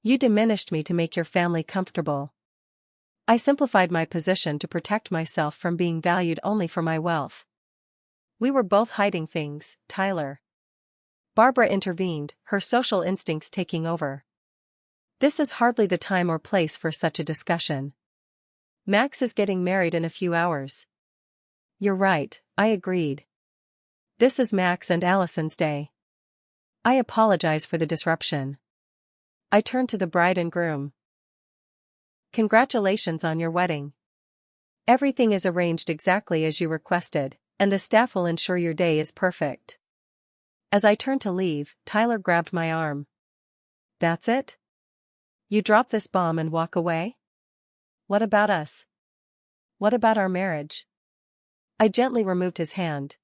You diminished me to make your family comfortable. I simplified my position to protect myself from being valued only for my wealth. We were both hiding things, Tyler. Barbara intervened, her social instincts taking over. This is hardly the time or place for such a discussion. Max is getting married in a few hours. You're right, I agreed. This is Max and Allison's day. I apologize for the disruption. I turned to the bride and groom. Congratulations on your wedding. Everything is arranged exactly as you requested, and the staff will ensure your day is perfect. As I turned to leave, Tyler grabbed my arm. That's it? You drop this bomb and walk away? What about us? What about our marriage? I gently removed his hand.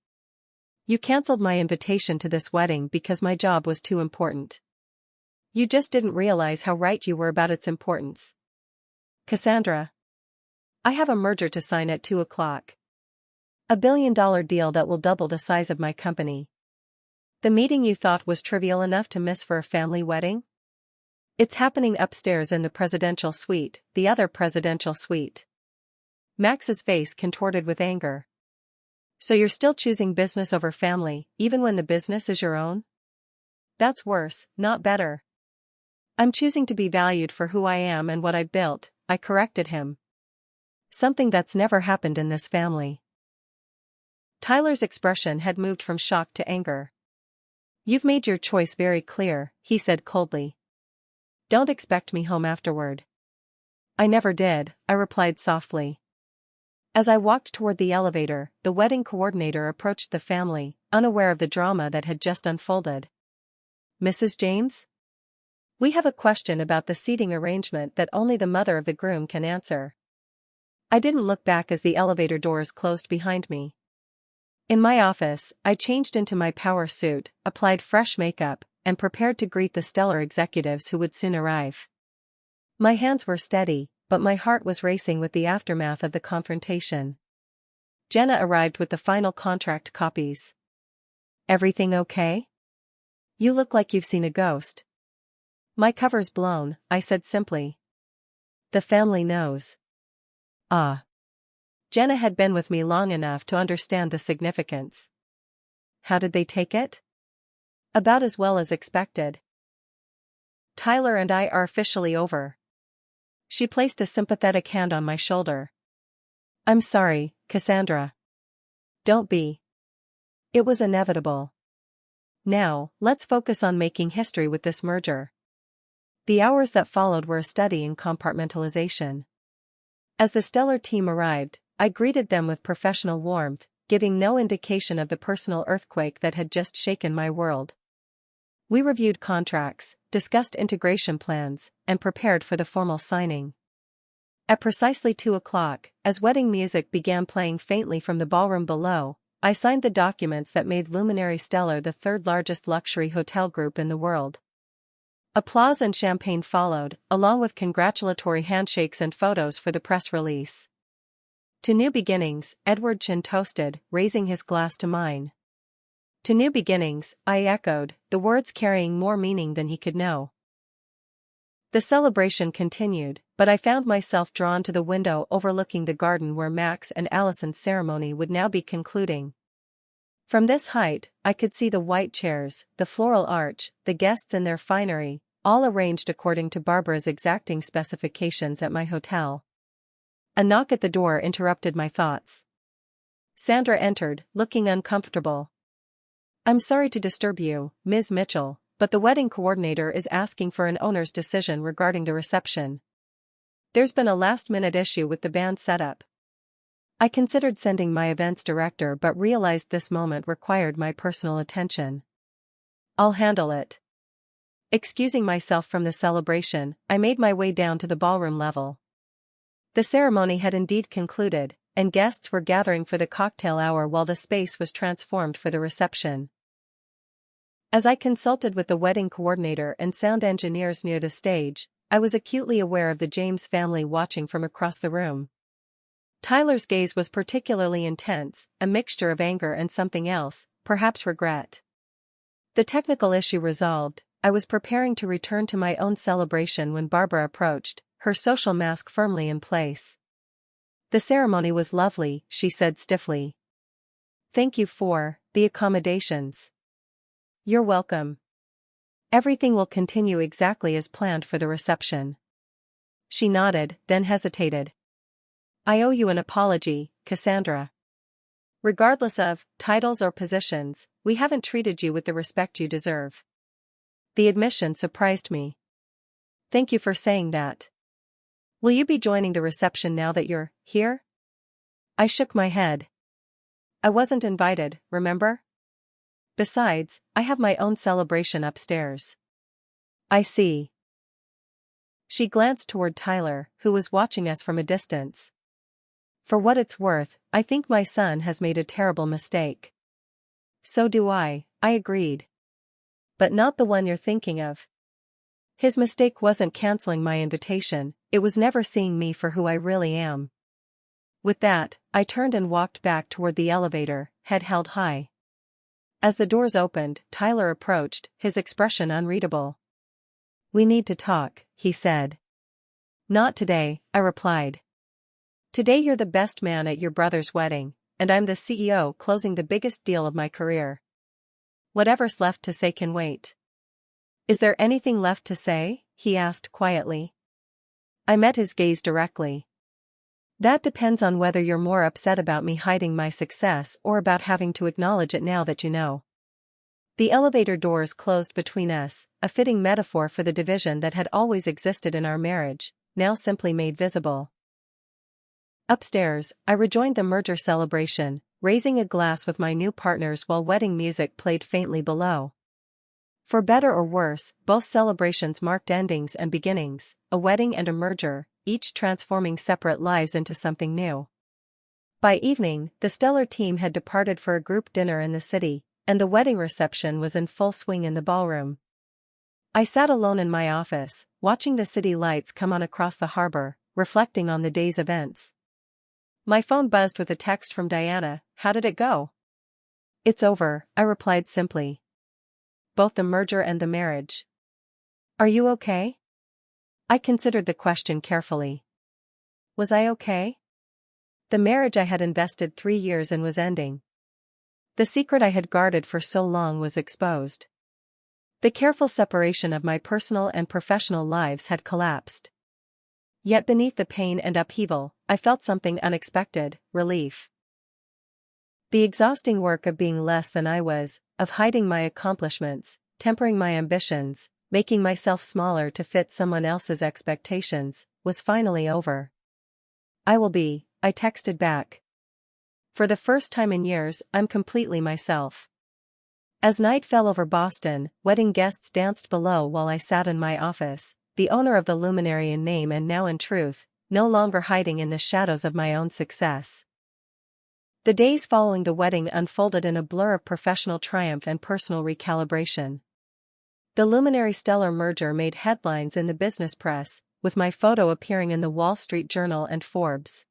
You canceled my invitation to this wedding because my job was too important. You just didn't realize how right you were about its importance. Cassandra. I have a merger to sign at 2 o'clock. $1 billion deal that will double the size of my company. The meeting you thought was trivial enough to miss for a family wedding? It's happening upstairs in the presidential suite, the other presidential suite. Max's face contorted with anger. So you're still choosing business over family, even when the business is your own? That's worse, not better. I'm choosing to be valued for who I am and what I built, I corrected him. Something that's never happened in this family. Tyler's expression had moved from shock to anger. You've made your choice very clear, he said coldly. Don't expect me home afterward. I never did, I replied softly. As I walked toward the elevator, the wedding coordinator approached the family, unaware of the drama that had just unfolded. Mrs. James? We have a question about the seating arrangement that only the mother of the groom can answer. I didn't look back as the elevator doors closed behind me. In my office, I changed into my power suit, applied fresh makeup, and prepared to greet the stellar executives who would soon arrive. My hands were steady, but my heart was racing with the aftermath of the confrontation. Jenna arrived with the final contract copies. Everything okay? You look like you've seen a ghost. My cover's blown, I said simply. The family knows. Ah. Jenna had been with me long enough to understand the significance. How did they take it? About as well as expected. Tyler and I are officially over. She placed a sympathetic hand on my shoulder. I'm sorry, Cassandra. Don't be. It was inevitable. Now, let's focus on making history with this merger. The hours that followed were a study in compartmentalization. As the stellar team arrived, I greeted them with professional warmth, giving no indication of the personal earthquake that had just shaken my world. We reviewed contracts, discussed integration plans, and prepared for the formal signing. At precisely 2 o'clock, as wedding music began playing faintly from the ballroom below, I signed the documents that made Luminary Stellar the third largest luxury hotel group in the world. Applause and champagne followed, along with congratulatory handshakes and photos for the press release. To new beginnings, Edward Chin toasted, raising his glass to mine. To new beginnings, I echoed, the words carrying more meaning than he could know. The celebration continued, but I found myself drawn to the window overlooking the garden where Max and Allison's ceremony would now be concluding. From this height, I could see the white chairs, the floral arch, the guests in their finery, all arranged according to Barbara's exacting specifications at my hotel. A knock at the door interrupted my thoughts. Sandra entered, looking uncomfortable. I'm sorry to disturb you, Ms. Mitchell, but the wedding coordinator is asking for an owner's decision regarding the reception. There's been a last-minute issue with the band setup. I considered sending my events director but realized this moment required my personal attention. I'll handle it. Excusing myself from the celebration, I made my way down to the ballroom level. The ceremony had indeed concluded, and guests were gathering for the cocktail hour while the space was transformed for the reception. As I consulted with the wedding coordinator and sound engineers near the stage, I was acutely aware of the James family watching from across the room. Tyler's gaze was particularly intense, a mixture of anger and something else, perhaps regret. The technical issue resolved, I was preparing to return to my own celebration when Barbara approached, her social mask firmly in place. "The ceremony was lovely," she said stiffly. "Thank you for the accommodations." "You're welcome. Everything will continue exactly as planned for the reception." She nodded, then hesitated. "I owe you an apology, Cassandra. Regardless of titles or positions, we haven't treated you with the respect you deserve." The admission surprised me. "Thank you for saying that. Will you be joining the reception now that you're here?" I shook my head. "I wasn't invited, remember? Besides, I have my own celebration upstairs." "I see." She glanced toward Tyler, who was watching us from a distance. "For what it's worth, I think my son has made a terrible mistake." "So do I agreed. "But not the one you're thinking of. His mistake wasn't canceling my invitation, it was never seeing me for who I really am." With that, I turned and walked back toward the elevator, head held high. As the doors opened, Tyler approached, his expression unreadable. "We need to talk," he said. "Not today," I replied. "Today you're the best man at your brother's wedding, and I'm the CEO closing the biggest deal of my career. Whatever's left to say can wait." "Is there anything left to say?" he asked quietly. I met his gaze directly. "That depends on whether you're more upset about me hiding my success or about having to acknowledge it now that you know." The elevator doors closed between us, a fitting metaphor for the division that had always existed in our marriage, now simply made visible. Upstairs, I rejoined the merger celebration, raising a glass with my new partners while wedding music played faintly below. For better or worse, both celebrations marked endings and beginnings, a wedding and a merger, each transforming separate lives into something new. By evening, the stellar team had departed for a group dinner in the city, and the wedding reception was in full swing in the ballroom. I sat alone in my office, watching the city lights come on across the harbor, reflecting on the day's events. My phone buzzed with a text from Diana. "How did it go?" "It's over," I replied simply. "Both the merger and the marriage." "Are you okay?" I considered the question carefully. Was I okay? The marriage I had invested 3 years in was ending. The secret I had guarded for so long was exposed. The careful separation of my personal and professional lives had collapsed. Yet beneath the pain and upheaval, I felt something unexpected: relief. The exhausting work of being less than I was, of hiding my accomplishments, tempering my ambitions, making myself smaller to fit someone else's expectations, was finally over. I texted back. For the first time in years, I'm completely myself. As night fell over Boston, wedding guests danced below while I sat in my office, the owner of the luminary in name and now in truth, no longer hiding in the shadows of my own success. The days following the wedding unfolded in a blur of professional triumph and personal recalibration. The luminary stellar merger made headlines in the business press, with my photo appearing in the Wall Street Journal and Forbes.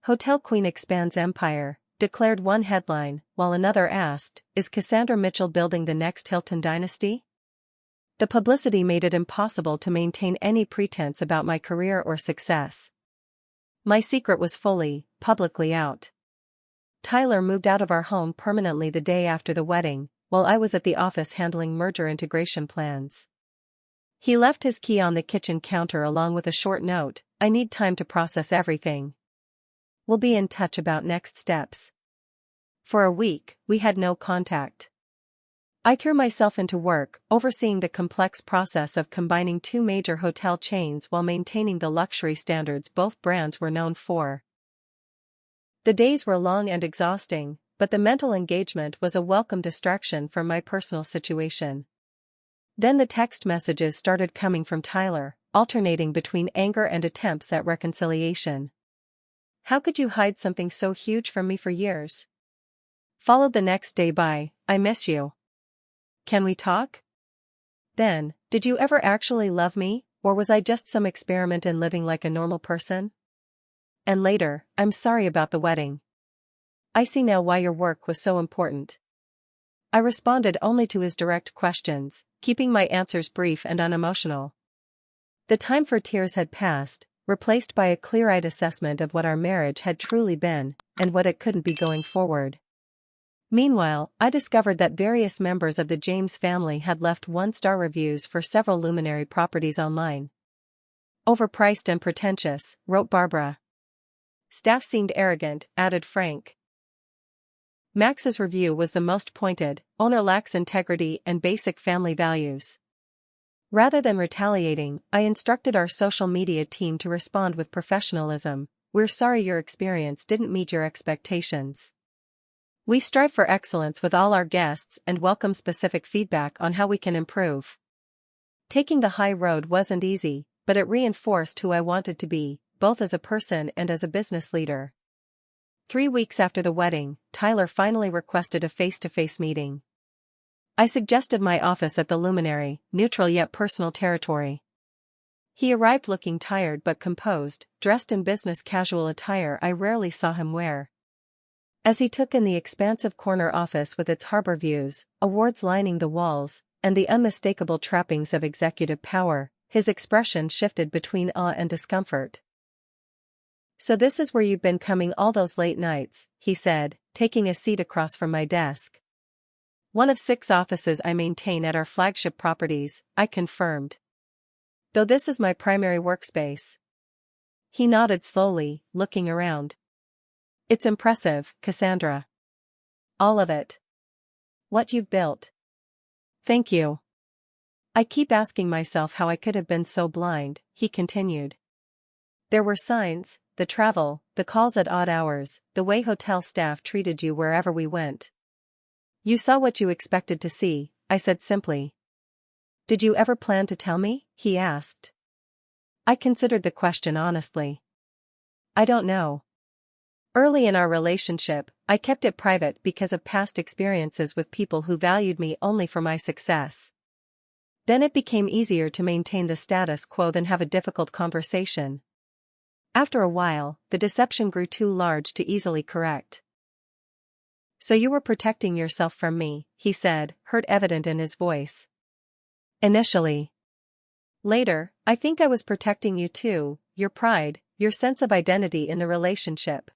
"Hotel Queen expands empire," declared one headline, while another asked, "Is Cassandra Mitchell building the next Hilton dynasty?" The publicity made it impossible to maintain any pretense about my career or success. My secret was fully, publicly out. Tyler moved out of our home permanently the day after the wedding, while I was at the office handling merger integration plans. He left his key on the kitchen counter along with a short note: "I need time to process everything. We'll be in touch about next steps." For a week, we had no contact. I threw myself into work, overseeing the complex process of combining 2 major hotel chains while maintaining the luxury standards both brands were known for. The days were long and exhausting, but the mental engagement was a welcome distraction from my personal situation. Then the text messages started coming from Tyler, alternating between anger and attempts at reconciliation. "How could you hide something so huge from me for years?" Followed the next day by, "I miss you. Can we talk?" Then, "Did you ever actually love me, or was I just some experiment in living like a normal person?" And later, "I'm sorry about the wedding. I see now why your work was so important." I responded only to his direct questions, keeping my answers brief and unemotional. The time for tears had passed, replaced by a clear-eyed assessment of what our marriage had truly been, and what it couldn't be going forward. Meanwhile, I discovered that various members of the James family had left one-star reviews for several luminary properties online. "Overpriced and pretentious," wrote Barbara. "Staff seemed arrogant," added Frank. Max's review was the most pointed: "Owner lacks integrity and basic family values." Rather than retaliating, I instructed our social media team to respond with professionalism: "We're sorry your experience didn't meet your expectations. We strive for excellence with all our guests and welcome specific feedback on how we can improve." Taking the high road wasn't easy, but it reinforced who I wanted to be, both as a person and as a business leader. 3 weeks after the wedding, Tyler finally requested a face-to-face meeting. I suggested my office at the Luminary, neutral yet personal territory. He arrived looking tired but composed, dressed in business casual attire I rarely saw him wear. As he took in the expansive corner office with its harbor views, awards lining the walls, and the unmistakable trappings of executive power, his expression shifted between awe and discomfort. "So this is where you've been coming all those late nights," he said, taking a seat across from my desk. "One of 6 offices I maintain at our flagship properties," I confirmed. "Though this is my primary workspace." He nodded slowly, looking around. "It's impressive, Cassandra. All of it. What you've built." "Thank you. I keep asking myself how I could have been so blind," he continued. "There were signs, the travel, the calls at odd hours, the way hotel staff treated you wherever we went." "You saw what you expected to see," I said simply. "Did you ever plan to tell me?" he asked. I considered the question honestly. "I don't know. Early in our relationship, I kept it private because of past experiences with people who valued me only for my success. Then it became easier to maintain the status quo than have a difficult conversation. After a while, the deception grew too large to easily correct." "So you were protecting yourself from me," he said, hurt evident in his voice. "Initially. Later, I think I was protecting you too, your pride, your sense of identity in the relationship."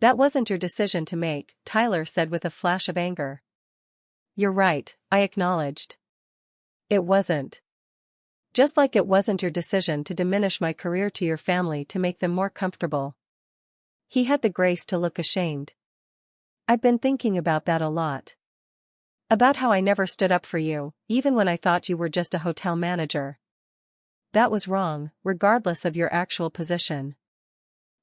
"That wasn't your decision to make," Tyler said with a flash of anger. "You're right," I acknowledged. "It wasn't. Just like it wasn't your decision to diminish my career to your family to make them more comfortable." He had the grace to look ashamed. "I've been thinking about that a lot. About how I never stood up for you, even when I thought you were just a hotel manager. That was wrong, regardless of your actual position."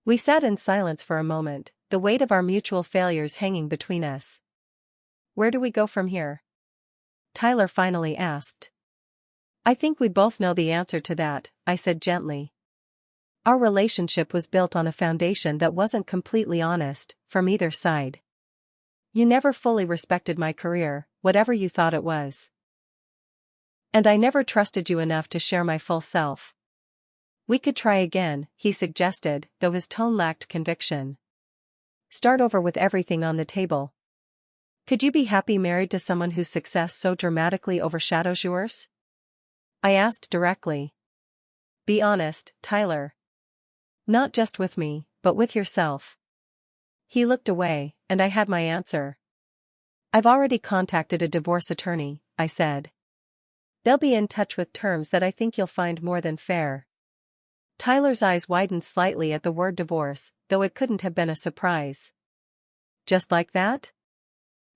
We sat in silence for a moment, the weight of our mutual failures hanging between us. "Where do we go from here?" Tyler finally asked. "I think we both know the answer to that," I said gently. Our relationship was built on a foundation that wasn't completely honest, from either side. You never fully respected my career, whatever you thought it was. And I never trusted you enough to share my full self. "We could try again," he suggested, though his tone lacked conviction. "Start over with everything on the table. Could you be happy married to someone whose success so dramatically overshadows yours?" I asked directly. "Be honest, Tyler. Not just with me, but with yourself." He looked away, and I had my answer. "I've already contacted a divorce attorney," I said. "They'll be in touch with terms that I think you'll find more than fair." Tyler's eyes widened slightly at the word divorce, though it couldn't have been a surprise. "Just like that?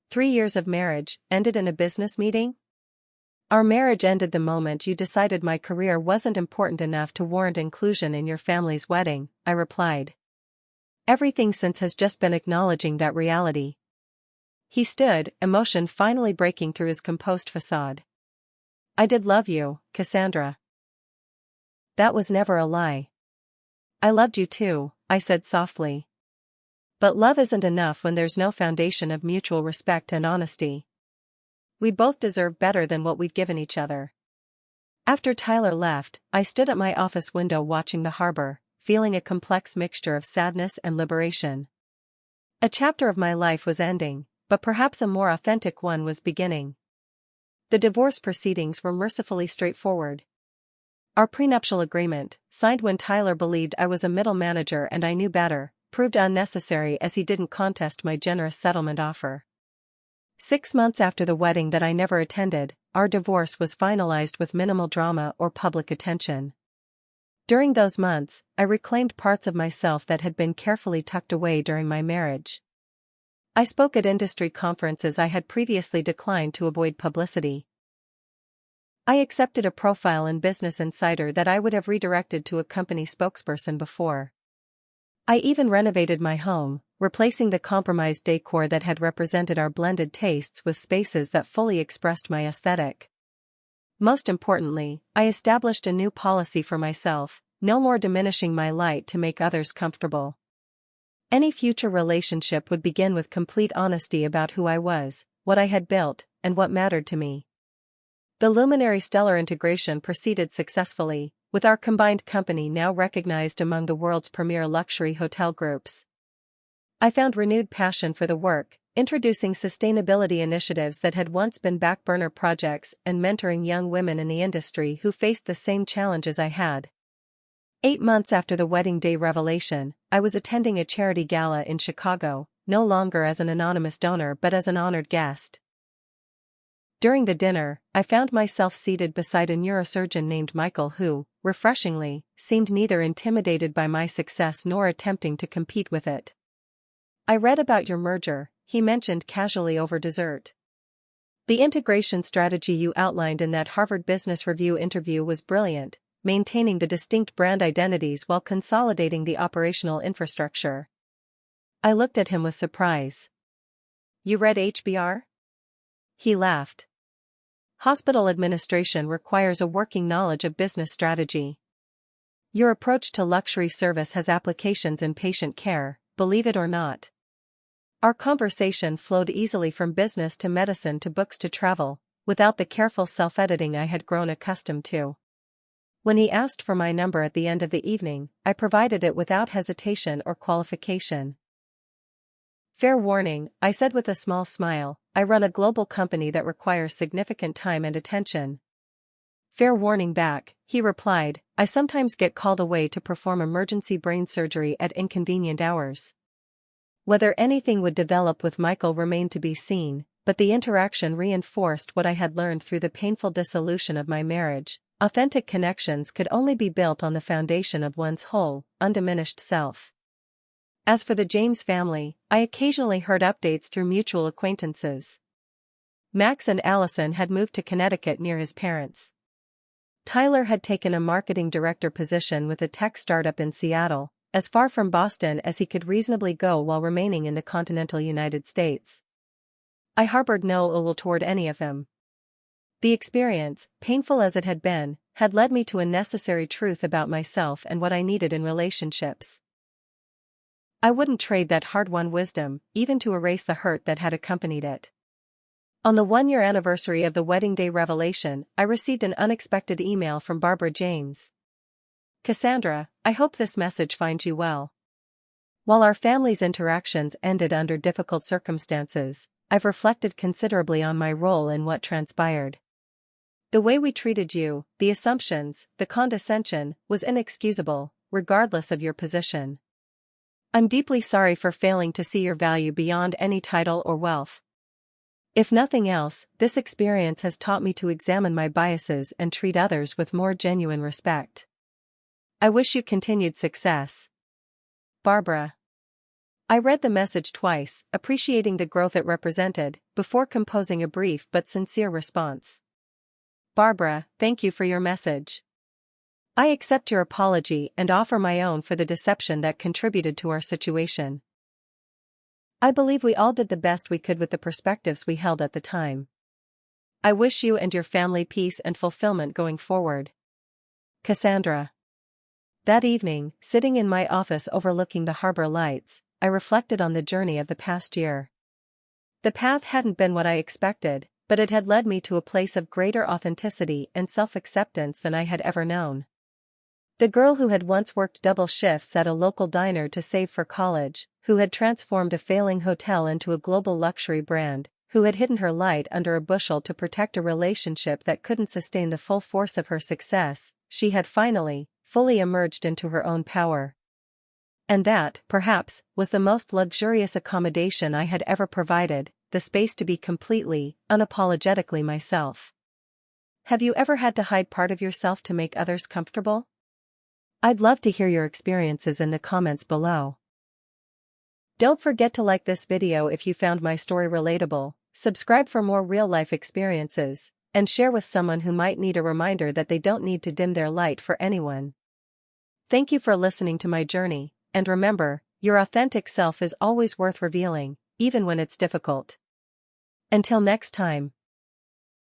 3 years of marriage, ended in a business meeting?" "Our marriage ended the moment you decided my career wasn't important enough to warrant inclusion in your family's wedding," I replied. "Everything since has just been acknowledging that reality." He stood, emotion finally breaking through his composed facade. "I did love you, Cassandra. That was never a lie." "I loved you too," I said softly. "But love isn't enough when there's no foundation of mutual respect and honesty. We both deserve better than what we've given each other." After Tyler left, I stood at my office window watching the harbor, feeling a complex mixture of sadness and liberation. A chapter of my life was ending, but perhaps a more authentic one was beginning. The divorce proceedings were mercifully straightforward. Our prenuptial agreement, signed when Tyler believed I was a middle manager and I knew better, proved unnecessary as he didn't contest my generous settlement offer. 6 months after the wedding that I never attended, our divorce was finalized with minimal drama or public attention. During those months, I reclaimed parts of myself that had been carefully tucked away during my marriage. I spoke at industry conferences I had previously declined to avoid publicity. I accepted a profile in Business Insider that I would have redirected to a company spokesperson before. I even renovated my home, replacing the compromised decor that had represented our blended tastes with spaces that fully expressed my aesthetic. Most importantly, I established a new policy for myself: no more diminishing my light to make others comfortable. Any future relationship would begin with complete honesty about who I was, what I had built, and what mattered to me. The Luminary Stellar integration proceeded successfully, with our combined company now recognized among the world's premier luxury hotel groups. I found renewed passion for the work, introducing sustainability initiatives that had once been back-burner projects and mentoring young women in the industry who faced the same challenges I had. 8 months after the wedding day revelation, I was attending a charity gala in Chicago, no longer as an anonymous donor but as an honored guest. During the dinner, I found myself seated beside a neurosurgeon named Michael who, refreshingly, seemed neither intimidated by my success nor attempting to compete with it. "I read about your merger," he mentioned casually over dessert. "The integration strategy you outlined in that Harvard Business Review interview was brilliant, maintaining the distinct brand identities while consolidating the operational infrastructure." I looked at him with surprise. "You read HBR?" He laughed. "Hospital administration requires a working knowledge of business strategy. Your approach to luxury service has applications in patient care, believe it or not." Our conversation flowed easily from business to medicine to books to travel, without the careful self-editing I had grown accustomed to. When he asked for my number at the end of the evening, I provided it without hesitation or qualification. "Fair warning," I said with a small smile, "I run a global company that requires significant time and attention." "Fair warning back," he replied, "I sometimes get called away to perform emergency brain surgery at inconvenient hours." Whether anything would develop with Michael remained to be seen, but the interaction reinforced what I had learned through the painful dissolution of my marriage: authentic connections could only be built on the foundation of one's whole, undiminished self. As for the James family, I occasionally heard updates through mutual acquaintances. Max and Allison had moved to Connecticut near his parents. Tyler had taken a marketing director position with a tech startup in Seattle, as far from Boston as he could reasonably go while remaining in the continental United States. I harbored no ill will toward any of them. The experience, painful as it had been, had led me to a necessary truth about myself and what I needed in relationships. I wouldn't trade that hard-won wisdom, even to erase the hurt that had accompanied it. On the 1-year anniversary of the wedding day revelation, I received an unexpected email from Barbara James. "Cassandra, I hope this message finds you well. While our family's interactions ended under difficult circumstances, I've reflected considerably on my role in what transpired. The way we treated you, the assumptions, the condescension, was inexcusable, regardless of your position. I'm deeply sorry for failing to see your value beyond any title or wealth. If nothing else, this experience has taught me to examine my biases and treat others with more genuine respect. I wish you continued success. Barbara." I read the message twice, appreciating the growth it represented, before composing a brief but sincere response. "Barbara, thank you for your message. I accept your apology and offer my own for the deception that contributed to our situation. I believe we all did the best we could with the perspectives we held at the time. I wish you and your family peace and fulfillment going forward. Cassandra." That evening, sitting in my office overlooking the harbor lights, I reflected on the journey of the past year. The path hadn't been what I expected, but it had led me to a place of greater authenticity and self-acceptance than I had ever known. The girl who had once worked double shifts at a local diner to save for college, who had transformed a failing hotel into a global luxury brand, who had hidden her light under a bushel to protect a relationship that couldn't sustain the full force of her success, she had finally, fully emerged into her own power. And that, perhaps, was the most luxurious accommodation I had ever provided, the space to be completely, unapologetically myself. Have you ever had to hide part of yourself to make others comfortable? I'd love to hear your experiences in the comments below. Don't forget to like this video if you found my story relatable, subscribe for more real-life experiences, and share with someone who might need a reminder that they don't need to dim their light for anyone. Thank you for listening to my journey, and remember, your authentic self is always worth revealing, even when it's difficult. Until next time.